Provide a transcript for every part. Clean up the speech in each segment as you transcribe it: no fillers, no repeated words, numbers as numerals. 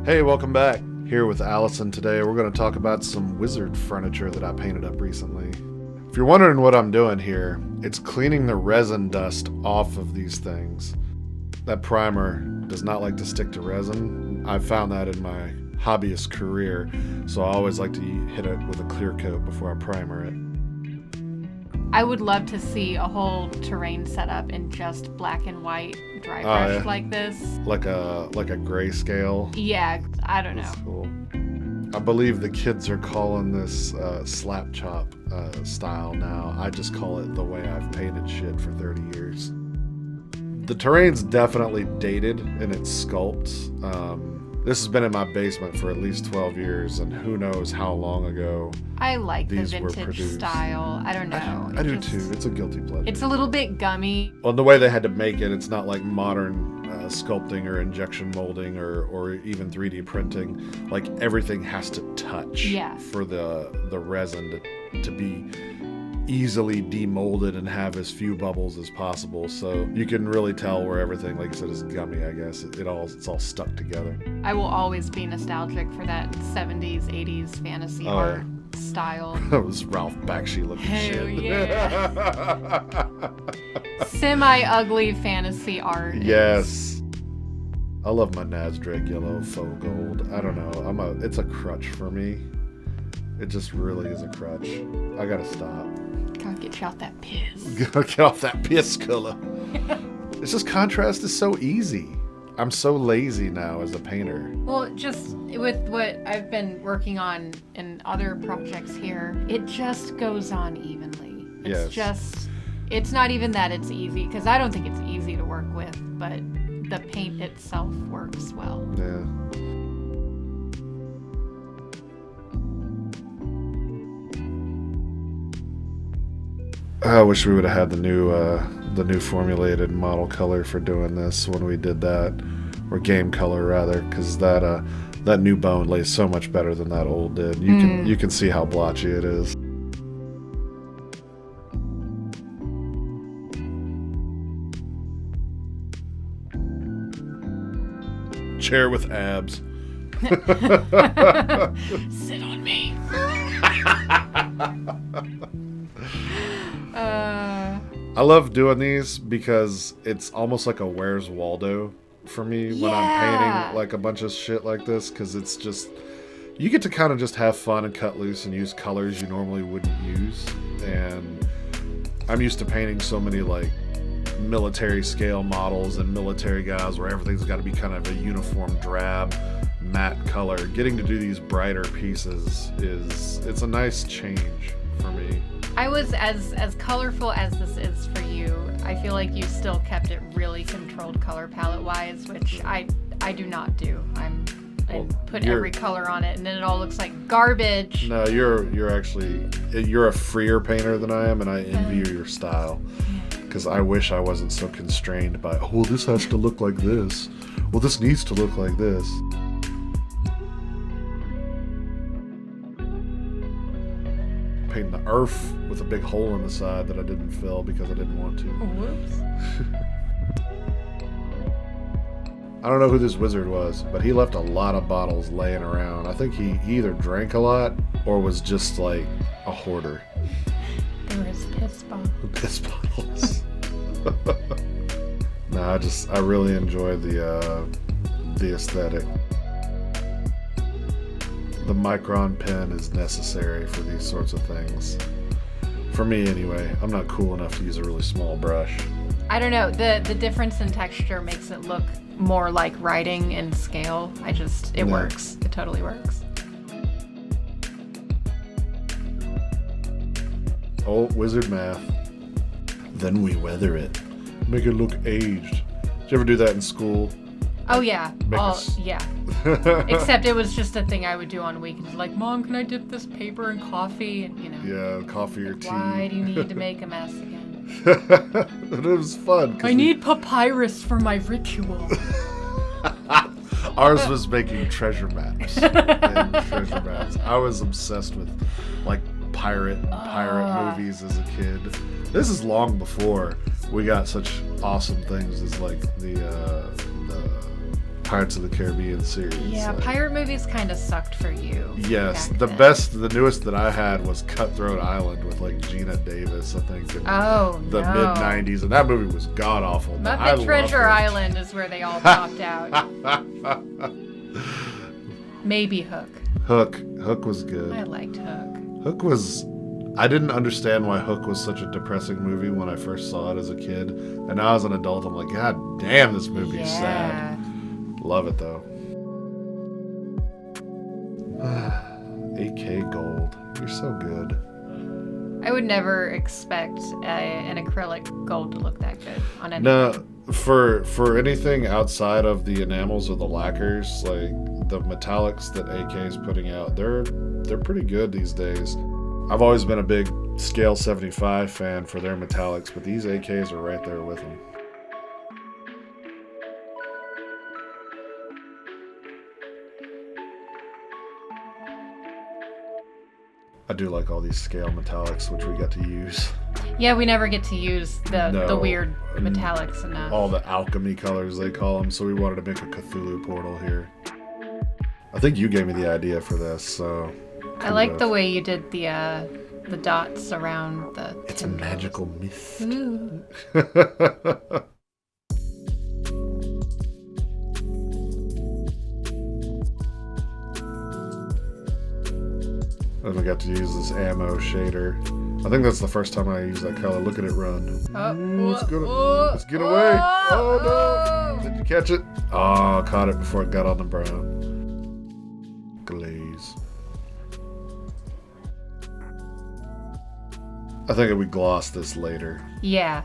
Hey, welcome back. Here with Allison today. We're going to talk about some wizard furniture that I painted up recently. If you're wondering what I'm doing here, it's cleaning the resin dust off of these things. That primer does not like to stick to resin. I found that in my hobbyist career, so I always like to hit it with a clear coat before I primer it. I would love to see a whole terrain setup in just black and white dry brush like this. Like a grayscale. Yeah, I don't know. That's cool. I believe the kids are calling this slap chop style now. I just call it the way I've painted shit for 30 years. The terrain's definitely dated in its sculpts. This has been in my basement for at least 12 years, and who knows how long ago I like the these were vintage produced. Style. I don't know. I do too. It's a guilty pleasure. It's a little bit gummy. Well, the way they had to make it, it's not like modern sculpting or injection molding or even 3D printing. Like, everything has to touch for the resin to be easily demolded and have as few bubbles as possible, so you can really tell where everything, like you said, is gummy. I guess it's all stuck together. I will always be nostalgic for that 70s, 80s fantasy art style. That was Ralph Bakshi looking Hell shit. Yeah. Semi-ugly fantasy art. Yes. I love my Nasdaq yellow faux gold. I don't know. It's a crutch for me. It just really is a crutch. I gotta stop. Gotta get you out that piss. Get off that piss color. It's just contrast is so easy. I'm so lazy now as a painter. Well, just with what I've been working on in other projects here, it just goes on evenly. It's not even that it's easy, because I don't think it's easy to work with, but the paint itself works well. Yeah. I wish we would have had the new formulated model color for doing this when we did that, or game color rather, because that new bone lays so much better than that old did. You can see how blotchy it is. Chair with abs. Sit on me. I love doing these because it's almost like a Where's Waldo for me when I'm painting like a bunch of shit like this, because it's just, you get to kind of just have fun and cut loose and use colors you normally wouldn't use. And I'm used to painting so many like military scale models and military guys where everything's got to be kind of a uniform drab matte color. Getting to do these brighter pieces it's a nice change for me. I was as colorful as this is for you. I feel like you still kept it really controlled color palette wise, which I do not do. I put every color on it and then it all looks like garbage. No, you're a freer painter than I am, and I envy your style, because I wish I wasn't so constrained by, oh, well, this has to look like this. Well, this needs to look like this. Painting the earth with a big hole in the side that I didn't fill because I didn't want to. Whoops. I don't know who this wizard was, but he left a lot of bottles laying around. I think he either drank a lot or was just like a hoarder. They were his piss bottles. Piss bottles. No, I really enjoy the aesthetic. The micron pen is necessary for these sorts of things. For me, anyway. I'm not cool enough to use a really small brush. I don't know. The difference in texture makes it look more like writing and scale. It works. It totally works. Oh, wizard math. Then we weather it. Make it look aged. Did you ever do that in school? Oh, yeah. Yeah. Except it was just a thing I would do on weekends. Like, Mom, can I dip this paper in coffee? And, Yeah, coffee or tea. Why do you need to make a mess again? It was fun. I need papyrus for my ritual. Ours was making treasure maps. I was obsessed with, like, pirate movies as a kid. This is long before we got such awesome things as, like, the Pirates of the Caribbean series. Yeah, like, pirate movies kind of sucked for you. Yes, the newest that I had was Cutthroat Island with like Gina Davis, I think, in the mid '90s, and that movie was god awful. Muppet Treasure Island is where they all popped out. Maybe Hook. Hook was good. I liked Hook. Hook was. I didn't understand why Hook was such a depressing movie when I first saw it as a kid, and now as an adult, I'm like, God damn, this movie is sad. Love it though. 8K gold. You're so good. I would never expect an acrylic gold to look that good on anything. No, for anything outside of the enamels or the lacquers, like the metallics that AK is putting out, they're pretty good these days. I've always been a big Scale 75 fan for their metallics, but these AKs are right there with them. I do like all these scale metallics, which we got to use. Yeah, we never get to use the weird metallics enough. All the alchemy colors, they call them, so we wanted to make a Cthulhu portal here. I think you gave me the idea for this, so... I like the way you did the dots around the... It's a magical mist. Ooh. And we got to use this ammo shader. I think that's the first time I used that color. Look at it run. Let's get away. Oh no! Did you catch it? Oh, caught it before it got on the brown. Glaze. I think we gloss this later. Yeah.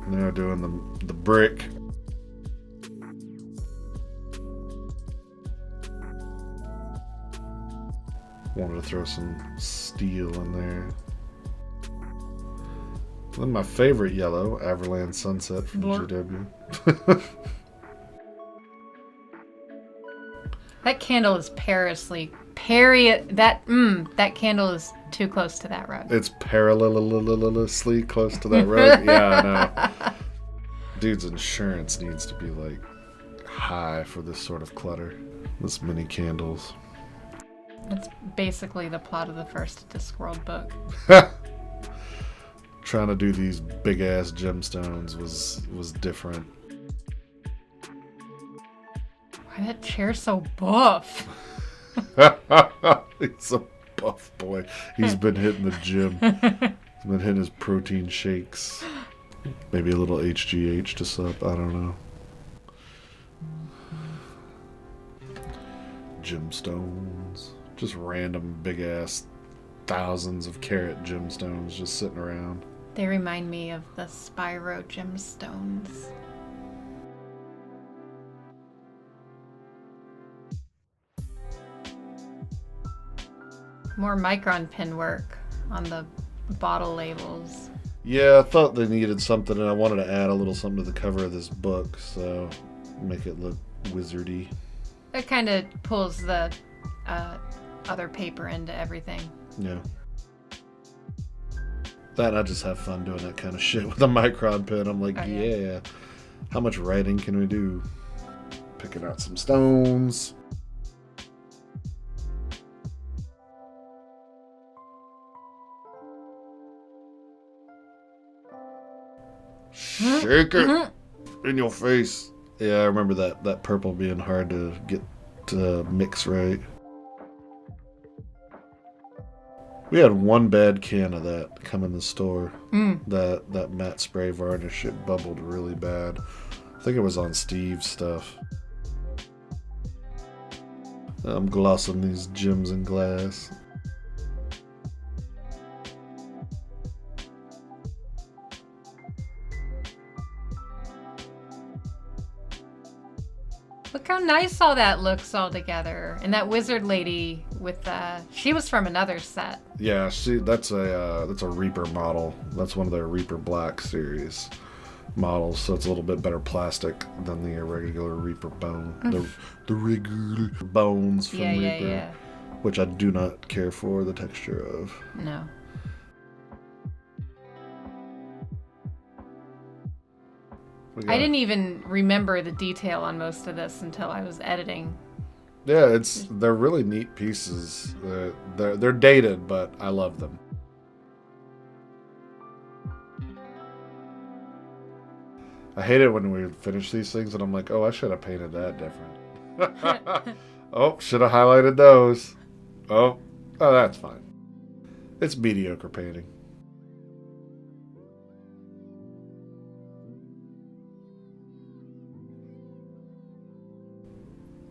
Now doing the brick. Wanted to throw some steel in there. Then my favorite yellow, Everland Sunset from GW. That candle is perilously. That candle is too close to that rug. It's perilously close to that rug. Yeah, I know. Dude's insurance needs to be like high for this sort of clutter. This many candles. That's basically the plot of the first Discworld book. Trying to do these big ass gemstones was different. Why that chair so buff? He's a buff boy. He's been hitting the gym. He's been hitting his protein shakes. Maybe a little HGH to sup. I don't know. Gemstones. Just random big ass thousands of carat gemstones just sitting around. They remind me of the Spyro gemstones. More micron pin work on the bottle labels. Yeah, I thought they needed something, and I wanted to add a little something to the cover of this book, so make it look wizardy. It kind of pulls the other paper into everything. Yeah. That, I just have fun doing that kind of shit with a micron pen. I'm like, yeah. How much writing can we do? Picking out some stones. Shake it in your face. Yeah, I remember that purple being hard to get to mix right. We had one bad can of that come in the store. That matte spray varnish, it bubbled really bad. I think it was on Steve's stuff. I'm glossing these gems in glass. Look how nice all that looks all together. And that wizard lady with she was from another set. Yeah, that's a Reaper model. That's one of their Reaper Black series models, so it's a little bit better plastic than the regular Reaper bone. The regular bones from Reaper. Which I do not care for the texture of. No. I didn't even remember the detail on most of this until I was editing. Yeah, they're really neat pieces. They're dated, but I love them. I hate it when we finish these things and I'm like, oh, I should have painted that different. Oh, should have highlighted those. Oh, that's fine. It's mediocre painting.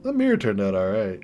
The mirror turned out all right.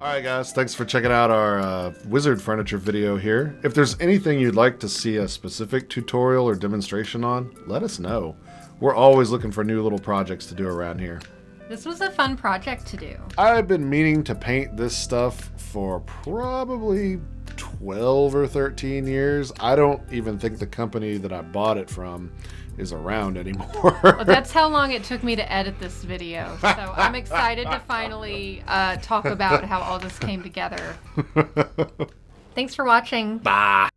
Alright guys, thanks for checking out our wizard furniture video here. If there's anything you'd like to see a specific tutorial or demonstration on, let us know. We're always looking for new little projects to do around here. This was a fun project to do. I've been meaning to paint this stuff for probably 12 or 13 years. I don't even think the company that I bought it from is around anymore. Well, that's how long it took me to edit this video. So I'm excited to finally talk about how all this came together. Thanks for watching. Bye.